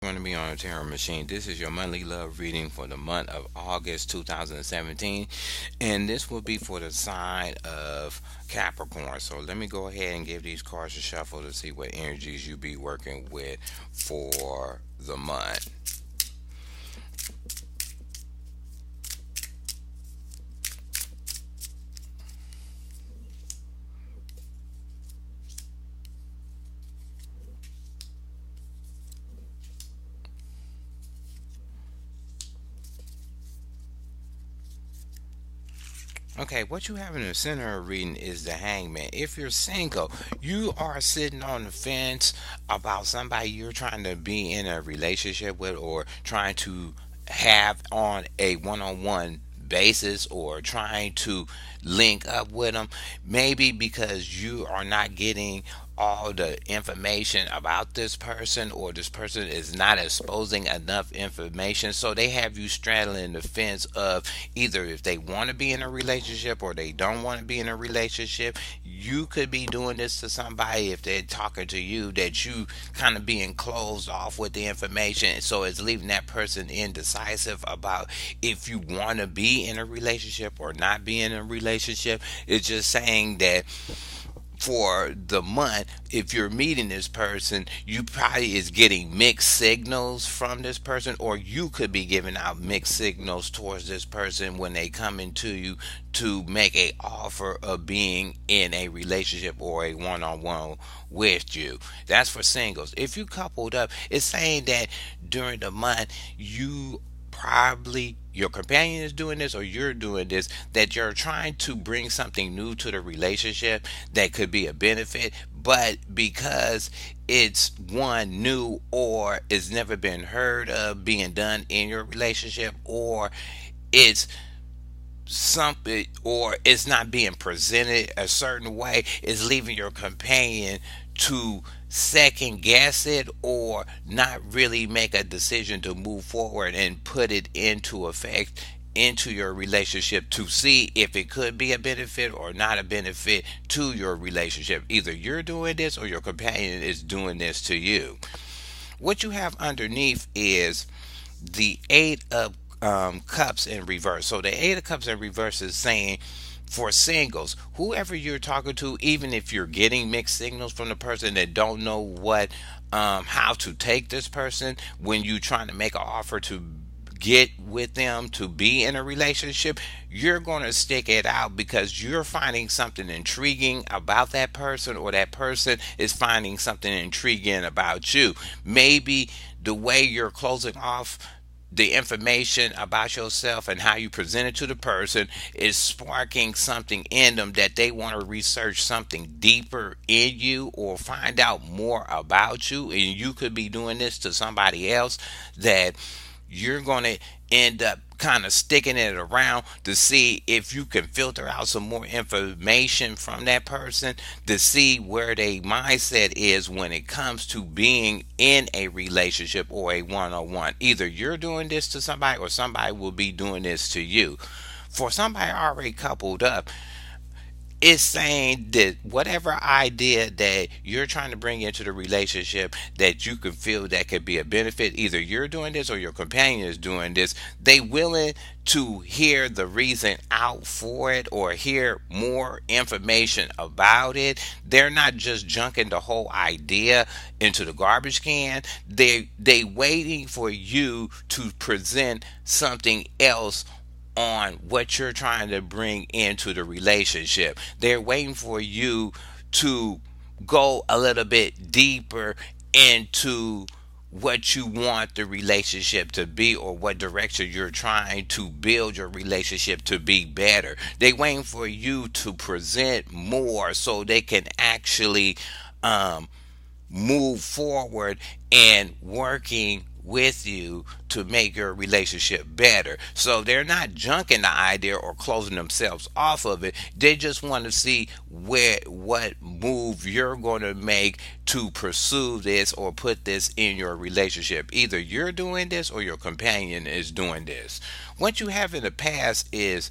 Going to be on a Tarot Machine. This is your monthly love reading for the month of August 2017, and this will be for the sign of Capricorn. So let me go ahead and give these cards a shuffle to see what energies you be working with for the month. Okay, what you have in the center of reading is the hangman. If you're single, you are sitting on the fence about somebody you're trying to be in a relationship with or trying to have on a one-on-one basis or trying to link up with them. Maybe because you are not getting all the information about this person, or this person is not exposing enough information, so they have you straddling the fence of either if they want to be in a relationship or they don't want to be in a relationship. You could be doing this to somebody if they're talking to you, that you kind of being closed off with the information, so it's leaving that person indecisive about if you want to be in a relationship or not be in a relationship. It's just saying that for the month, if you're meeting this person, you probably is getting mixed signals from this person, or you could be giving out mixed signals towards this person when they come into you to make a offer of being in a relationship or a one-on-one with you. That's for singles. If you coupled up, it's saying that during the month you probably your companion is doing this or you're doing this, that you're trying to bring something new to the relationship that could be a benefit, but because it's one new or it's never been heard of being done in your relationship, or it's something, or it's not being presented a certain way, is leaving your companion to second guess it or not really make a decision to move forward and put it into effect into your relationship to see if it could be a benefit or not a benefit to your relationship. Either you're doing this or your companion is doing this to you. What you have underneath is the Eight of Cups in reverse. So the Eight of Cups in reverse is saying for singles, whoever you're talking to, even if you're getting mixed signals from the person that don't know what how to take this person when you trying to make an offer to get with them to be in a relationship, you're going to stick it out because you're finding something intriguing about that person, or that person is finding something intriguing about you. Maybe the way you're closing off the information about yourself and how you present it to the person is sparking something in them that they want to research something deeper in you or find out more about you. And you could be doing this to somebody else, that you're going to end up kind of sticking it around to see if you can filter out some more information from that person to see where their mindset is when it comes to being in a relationship or a one-on-one. Either you're doing this to somebody or somebody will be doing this to you. For somebody already coupled up, it's saying that whatever idea that you're trying to bring into the relationship that you can feel that could be a benefit, either you're doing this or your companion is doing this, they willing to hear the reason out for it or hear more information about it. They're not just junking the whole idea into the garbage can. They waiting for you to present something else on what you're trying to bring into the relationship. They're waiting for you to go a little bit deeper into what you want the relationship to be, or what direction you're trying to build your relationship to be better. They waiting for you to present more so they can actually um, move forward and working with you to make your relationship better. So they're not junking the idea or closing themselves off of it. They just want to see what move you're going to make to pursue this or put this in your relationship. Either you're doing this or your companion is doing this. What you have in the past is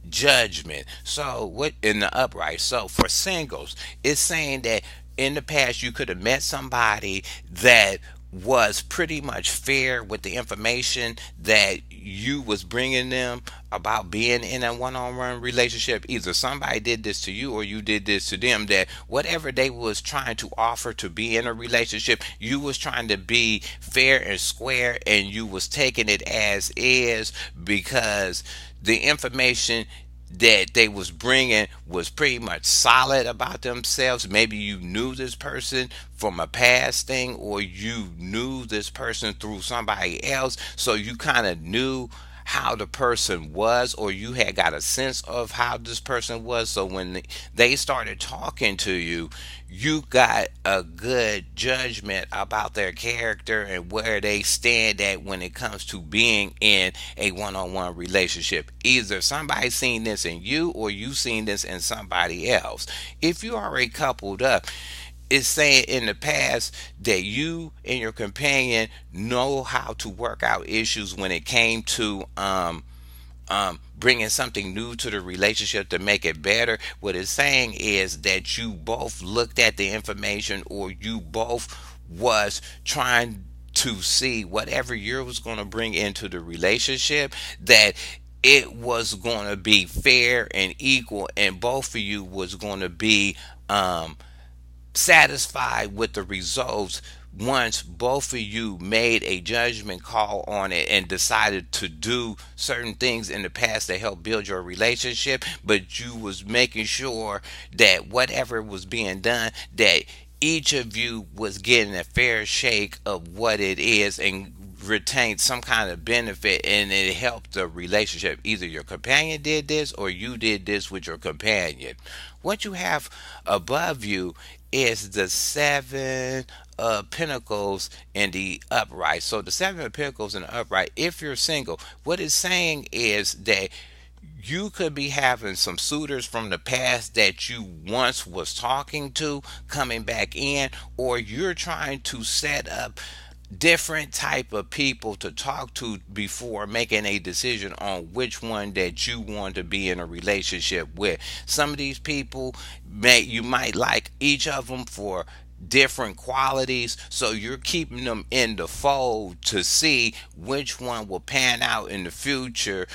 judgment. So what in the upright? So for singles, it's saying that in the past you could have met somebody that was pretty much fair with the information that you was bringing them about being in a one-on-one relationship? Either somebody did this to you or you did this to them, that whatever they was trying to offer to be in a relationship, you was trying to be fair and square, and you was taking it as is, because the information that they was bringing was pretty much solid about themselves. Maybe you knew this person from a past thing, or you knew this person through somebody else, so you kind of knew how the person was, or you had got a sense of how this person was. So when they started talking to you, you got a good judgment about their character and where they stand at when it comes to being in a one-on-one relationship. Either somebody seen this in you, or you seen this in somebody else. If you already coupled up, it's saying in the past that you and your companion know how to work out issues when it came to bringing something new to the relationship to make it better. What it's saying is that you both looked at the information, or you both was trying to see whatever you was going to bring into the relationship, that it was going to be fair and equal, and both of you was going to be satisfied with the results once both of you made a judgment call on it and decided to do certain things in the past to help build your relationship. But you was making sure that whatever was being done, that each of you was getting a fair shake of what it is, and retained some kind of benefit, and it helped the relationship. Either your companion did this, or you did this with your companion. What you have above you is the seven of pentacles in the upright. So the seven of pentacles in the upright, if you're single, what it's saying is that you could be having some suitors from the past that you once was talking to coming back in, or you're trying to set up different type of people to talk to before making a decision on which one that you want to be in a relationship with. Some of these people, you might like each of them for different qualities, so you're keeping them in the fold to see which one will pan out in the future,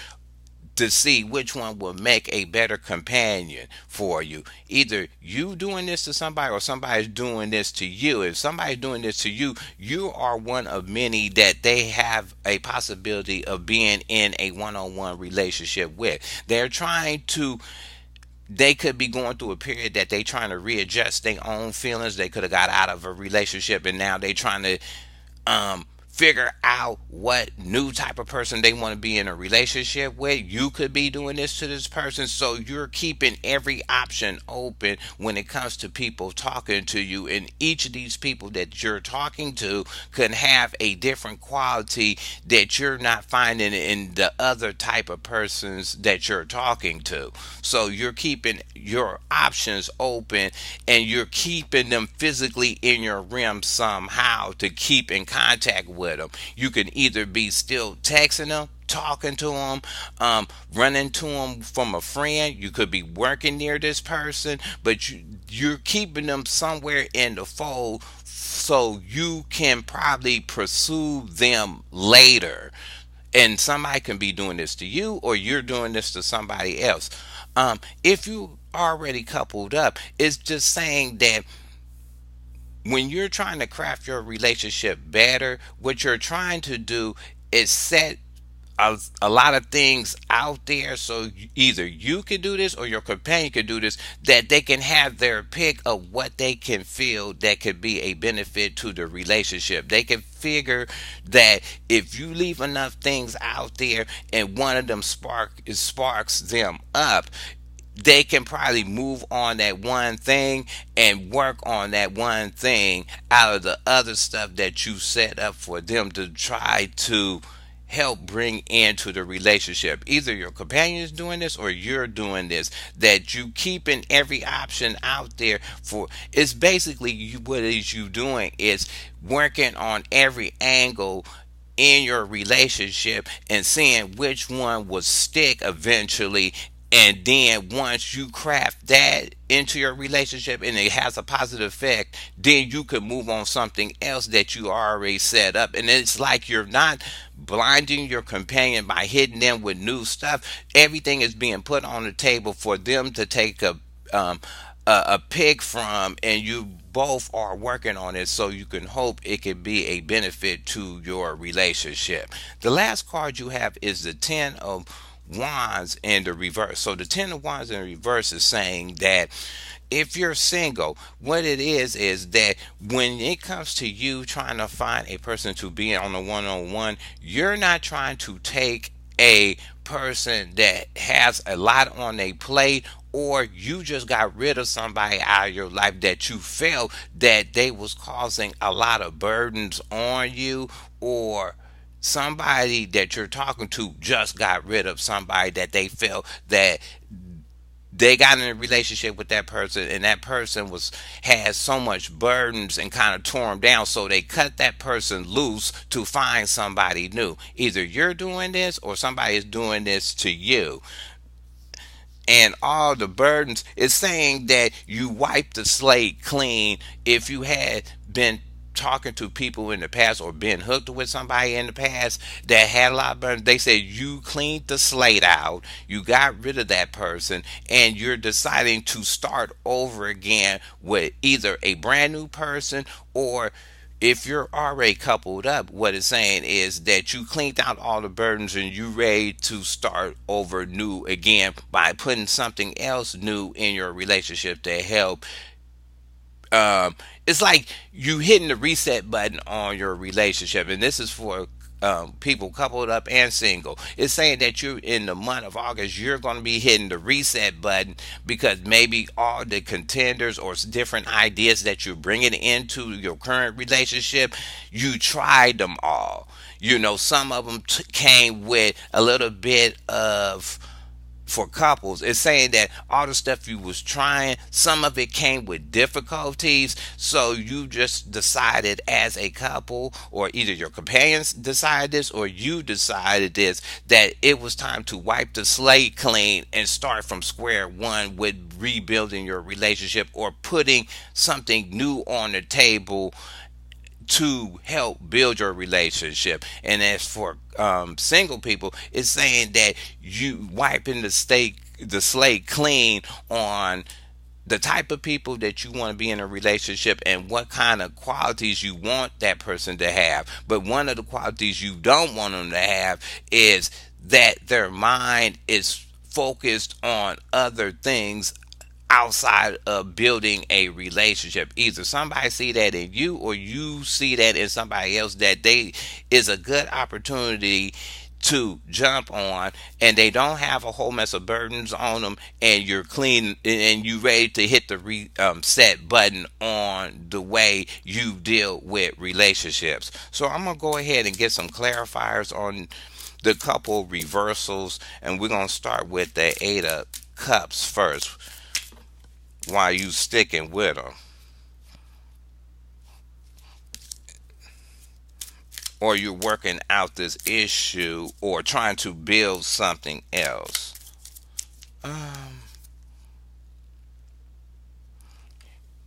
to see which one will make a better companion for you. Either you doing this to somebody, or somebody's doing this to you. If somebody's doing this to you, you are one of many that they have a possibility of being in a one-on-one relationship with. They're trying to, they could be going through a period that they trying to readjust their own feelings. They could have got out of a relationship, and now they trying to figure out what new type of person they want to be in a relationship with. You could be doing this to this person, so you're keeping every option open when it comes to people talking to you, and each of these people that you're talking to can have a different quality that you're not finding in the other type of persons that you're talking to. So you're keeping your options open, and you're keeping them physically in your realm somehow to keep in contact with them. You can either be still texting them, talking to them, running to them from a friend. You could be working near this person, but you're keeping them somewhere in the fold, so you can probably pursue them later. And somebody can be doing this to you, or you're doing this to somebody else. If you already coupled up, it's just saying that when you're trying to craft your relationship better, what you're trying to do is set a lot of things out there, so either you can do this or your companion can do this, that they can have their pick of what they can feel that could be a benefit to the relationship. They can figure that if you leave enough things out there and one of them sparks them up, they can probably move on that one thing and work on that one thing out of the other stuff that you set up for them to try to help bring into the relationship. Either your companion is doing this or you're doing this, that you keeping every option out there for. It's basically what it is you doing is working on every angle in your relationship and seeing which one will stick eventually, And then once you craft that into your relationship and it has a positive effect, then you can move on something else that you already set up. And it's like you're not blinding your companion by hitting them with new stuff. Everything is being put on the table for them to take um, a pick from, and you both are working on it, so you can hope it can be a benefit to your relationship. The last card you have is the Ten of Wands in the reverse. So the Ten of Wands in the reverse is saying that if you're single, what it is that when it comes to you trying to find a person to be on a one-on-one, you're not trying to take a person that has a lot on their plate, or you just got rid of somebody out of your life that you felt that they was causing a lot of burdens on you, or somebody that you're talking to just got rid of somebody that they felt that they got in a relationship with that person, and that person was had so much burdens and kind of tore them down, so they cut that person loose to find somebody new. Either you're doing this or somebody is doing this to you, and all the burdens. It's saying that you wipe the slate clean. If you had been talking to people in the past or been hooked with somebody in the past that had a lot of burdens, they said you cleaned the slate out, you got rid of that person, and you're deciding to start over again with either a brand new person, or if you're already coupled up, what it's saying is that you cleaned out all the burdens and you ready to start over new again by putting something else new in your relationship to help. um, it's like you hitting the reset button on your relationship, and this is for people coupled up and single. It's saying that you're in the month of August, you're going to be hitting the reset button because maybe all the contenders or different ideas that you're bringing into your current relationship, you tried them all. You know, some of them came with a little bit of, for couples, it's saying that all the stuff you was trying, some of it came with difficulties, so you just decided as a couple, or either your companions decided this or you decided this, that it was time to wipe the slate clean and start from square one with rebuilding your relationship or putting something new on the table to help build your relationship. And as for single people, it's saying that you wiping the slate clean on the type of people that you want to be in a relationship and what kind of qualities you want that person to have. But one of the qualities you don't want them to have is that their mind is focused on other things outside of building a relationship. Either somebody see that in you or you see that in somebody else, that they is a good opportunity to jump on, and they don't have a whole mess of burdens on them, and you're clean and you ready to hit the set button on the way you deal with relationships. So I'm gonna go ahead and get some clarifiers on the couple reversals, and we're gonna start with the Eight of Cups first while you sticking with them, or you're working out this issue or trying to build something else. um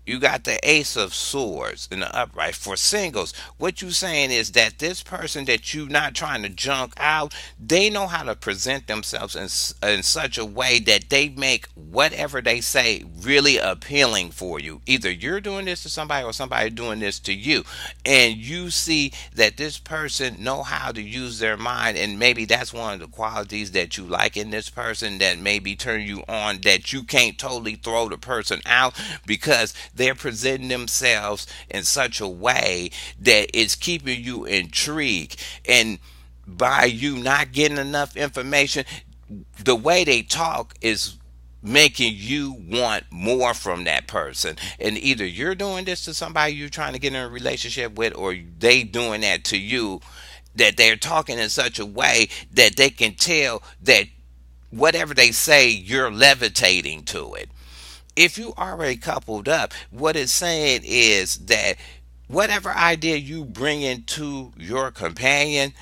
you got the Ace of Swords in the upright. For singles, what you saying is that this person that you not trying to junk out, they know how to present themselves in such a way that they make whatever they say really appealing for you. Either you're doing this to somebody or somebody doing this to you, and you see that this person know how to use their mind, and maybe that's one of the qualities that you like in this person that maybe turn you on, that you can't totally throw the person out because they're presenting themselves in such a way that it's keeping you intrigued. And by you not getting enough information, the way they talk is making you want more from that person. And either you're doing this to somebody you're trying to get in a relationship with, or they doing that to you, that they're talking in such a way that they can tell that whatever they say, you're levitating to it. If you already coupled up, what it's saying is that whatever idea you bring into your companion,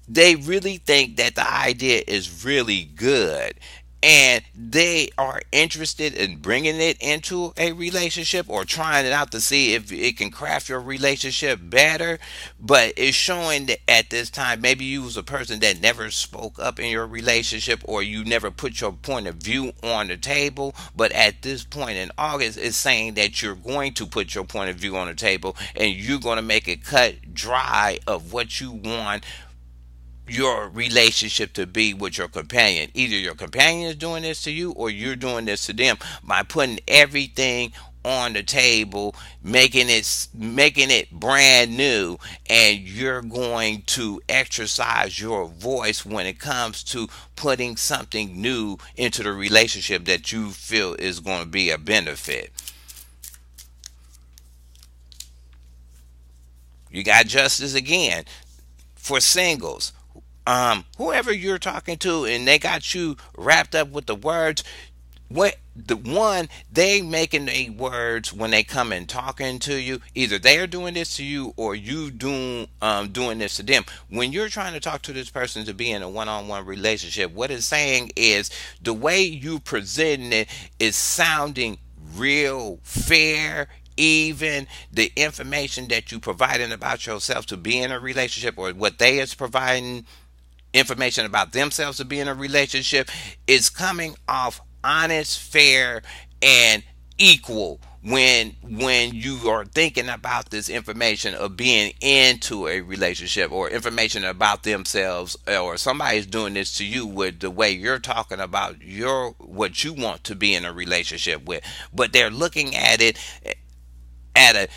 they really think that the idea is really good, and they are interested in bringing it into a relationship or trying it out to see if it can craft your relationship better. But it's showing that at this time, maybe you was a person that never spoke up in your relationship, or you never put your point of view on the table. But at this point in August, it's saying that you're going to put your point of view on the table, and you're going to make it cut dry of what you want your relationship to be with your companion. Either your companion is doing this to you, or you're doing this to them, by putting everything on the table, making it brand new, and you're going to exercise your voice when it comes to putting something new into the relationship that you feel is going to be a benefit. You got justice again for singles. Whoever you're talking to and they got you wrapped up with the words, what the one they making the words when they come and talking to you, either they are doing this to you or you doing this to them. When you're trying to talk to this person to be in a one-on-one relationship, what it's saying is the way you presenting it is sounding real fair, even the information that you providing about yourself to be in a relationship, or what they is providing information about themselves to be in a relationship, is coming off honest, fair, and equal when you are thinking about this information of being into a relationship, or information about themselves, or somebody's doing this to you with the way you're talking about your what you want to be in a relationship with. But they're looking at it at a,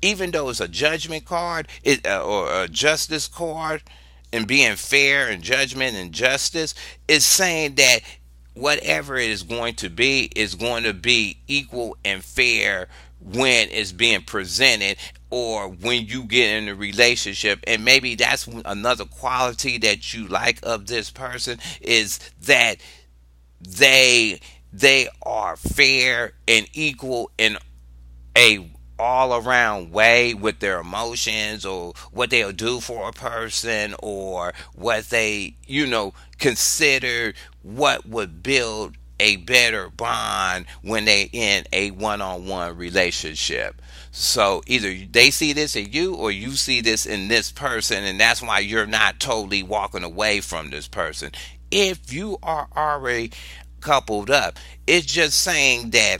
even though it's a judgment card, or a justice card, and being fair and judgment and justice, is saying that whatever it is going to be equal and fair when it's being presented, or when you get in a relationship. And maybe that's another quality that you like of this person, is that they are fair and equal in a all around way with their emotions, or what they'll do for a person, or what they consider what would build a better bond when they in a one-on-one relationship. So either they see this in you, or you see this in this person, and that's why you're not totally walking away from this person. If you are already coupled up, it's just saying that,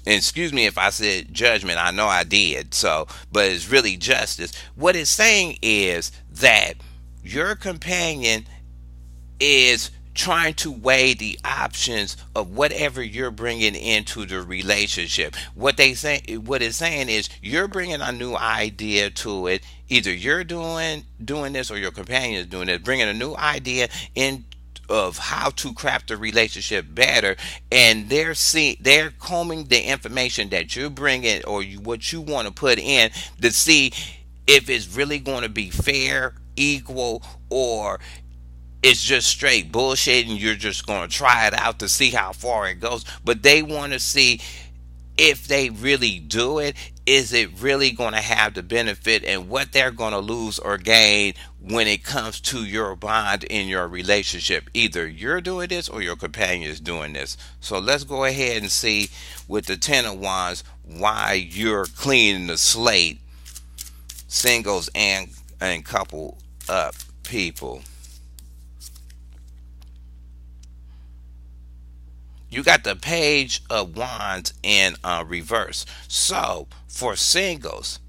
and excuse me if I said judgment, I know I did, so, but it's really justice. What it's saying is that your companion is trying to weigh the options of whatever you're bringing into the relationship. What it's saying is you're bringing a new idea to it. Either you're doing this, or your companion is doing it, bringing a new idea in of how to craft a relationship better, and they're combing the information that you're bringing, or what you want to put in, to see if it's really going to be fair, equal, or it's just straight bullshit, and you're just going to try it out to see how far it goes. But they want to see if they really do it, is it really going to have the benefit, and what they're going to lose or gain when it comes to your bond in your relationship. Either you're doing this, or your companion is doing this. So let's go ahead and see with the Ten of Wands why you're cleaning the slate, singles and couple up people. You got the Page of Wands in reverse. So for singles,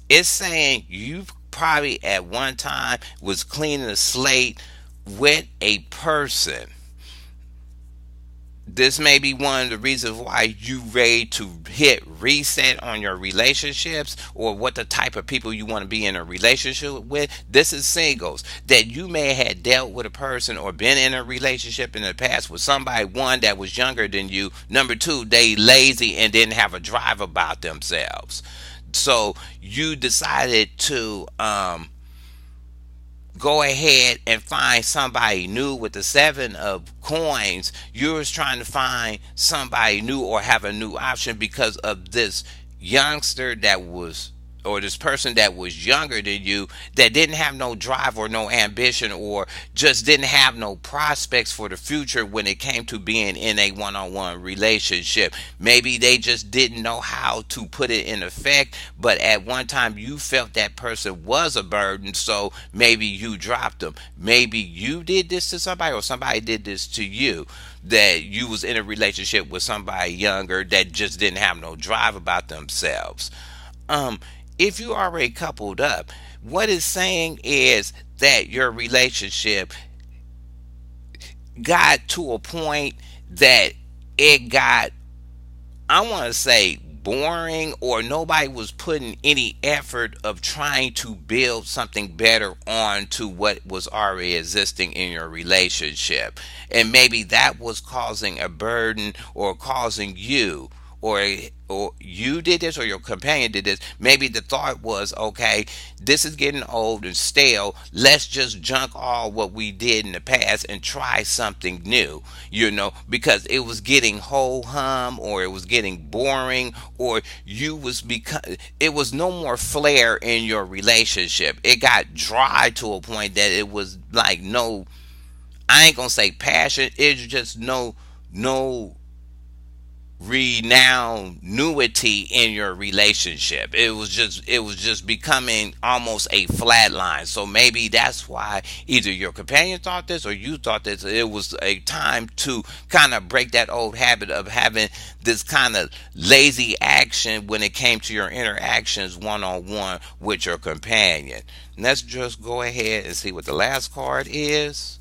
it's saying you probably at one time was cleaning the slate with a person. This may be one of the reasons why you ready to hit reset on your relationships, or what the type of people you want to be in a relationship with. This is singles, that you may have dealt with a person or been in a relationship in the past with somebody, one, that was younger than you, number two, they lazy and didn't have a drive about themselves. So you decided to go ahead and find somebody new with the Seven of Coins. You was trying to find somebody new, or have a new option, because of this youngster that was or this person that was younger than you, that didn't have no drive or no ambition, or just didn't have no prospects for the future when it came to being in a one-on-one relationship. Maybe they just didn't know how to put it in effect, but at one time you felt that person was a burden, so maybe you dropped them. Maybe you did this to somebody, or somebody did this to you, that you was in a relationship with somebody younger that just didn't have no drive about themselves. um if you already coupled up, what it's saying is that your relationship got to a point that it got, I want to say, boring, or nobody was putting any effort of trying to build something better on to what was already existing in your relationship. And maybe that was causing a burden, or causing you, or or you did this, or your companion did this. Maybe the thought was, okay, this is getting old and stale. Let's just junk all what we did in the past and try something new, because it was getting whole hum, or it was getting boring, or it was no more flair in your relationship. It got dry to a point that it was like no, I ain't gonna say passion. It's just no renowned newity in your relationship. It was just becoming almost a flat line. So maybe that's why either your companion thought this, or you thought this. It was a time to kind of break that old habit of having this kind of lazy action when it came to your interactions one on one with your companion. Let's just go ahead and see what the last card is.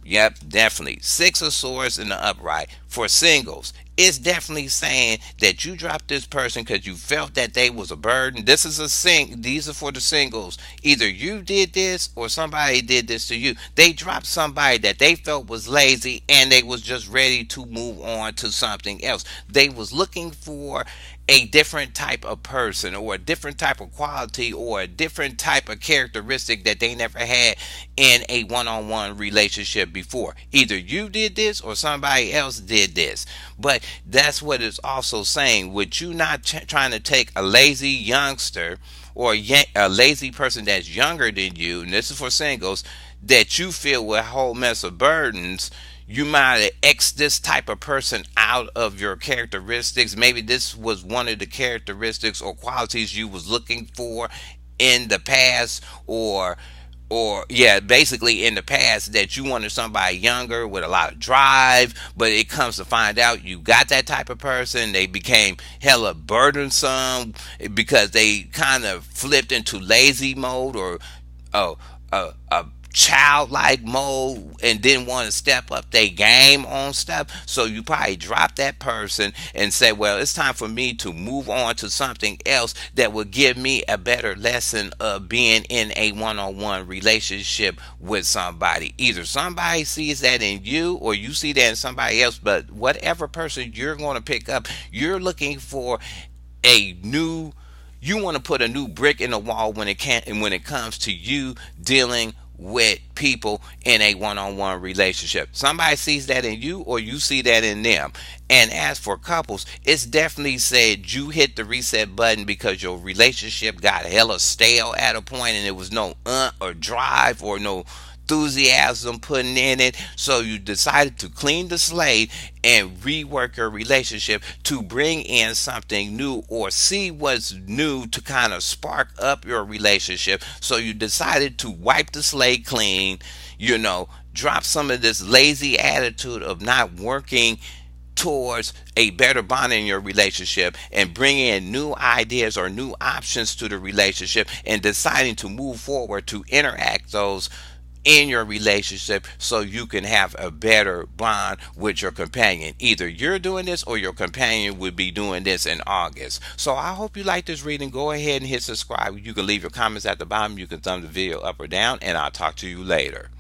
Yep, definitely. Six of Swords in the upright. For singles, it's definitely saying that you dropped this person because you felt that they was a burden. This is a sing. These are for the singles. Either you did this, or somebody did this to you. They dropped somebody that they felt was lazy, and they was just ready to move on to something else. They was looking for a different type of person, or a different type of quality, or a different type of characteristic that they never had in a one-on-one relationship before. Either you did this, or somebody else did this. But that's what it's also saying. With you not trying to take a lazy youngster, or a lazy person that's younger than you, and this is for singles, that you feel with a whole mess of burdens, you might have X this type of person out of your characteristics. Maybe this was one of the characteristics or qualities you was looking for in the past, or yeah, basically in the past, that you wanted somebody younger with a lot of drive. But it comes to find out you got that type of person. They became hella burdensome because they kind of flipped into lazy mode, or a childlike mode, and didn't want to step up their game on stuff. So you probably drop that person and say, well, it's time for me to move on to something else that will give me a better lesson of being in a one-on-one relationship with somebody. Either somebody sees that in you, or you see that in somebody else. But whatever person you're going to pick up, you're looking for a new, you want to put a new brick in the wall when it can, and when it comes to you dealing with people in a one-on-one relationship. Somebody sees that in you, or you see that in them. And as for couples, it's definitely said you hit the reset button because your relationship got hella stale at a point, and there was no or drive, or no enthusiasm putting in it. So you decided to clean the slate and rework your relationship to bring in something new, or see what's new to kind of spark up your relationship. So you decided to wipe the slate clean, drop some of this lazy attitude of not working towards a better bond in your relationship, and bring in new ideas or new options to the relationship, and deciding to move forward to interact those in your relationship, so you can have a better bond with your companion. Either you're doing this, or your companion would be doing this in August. So I hope you like this reading. Go ahead and hit subscribe. You can leave your comments at the bottom. You can thumb the video up or down, and I'll talk to you later.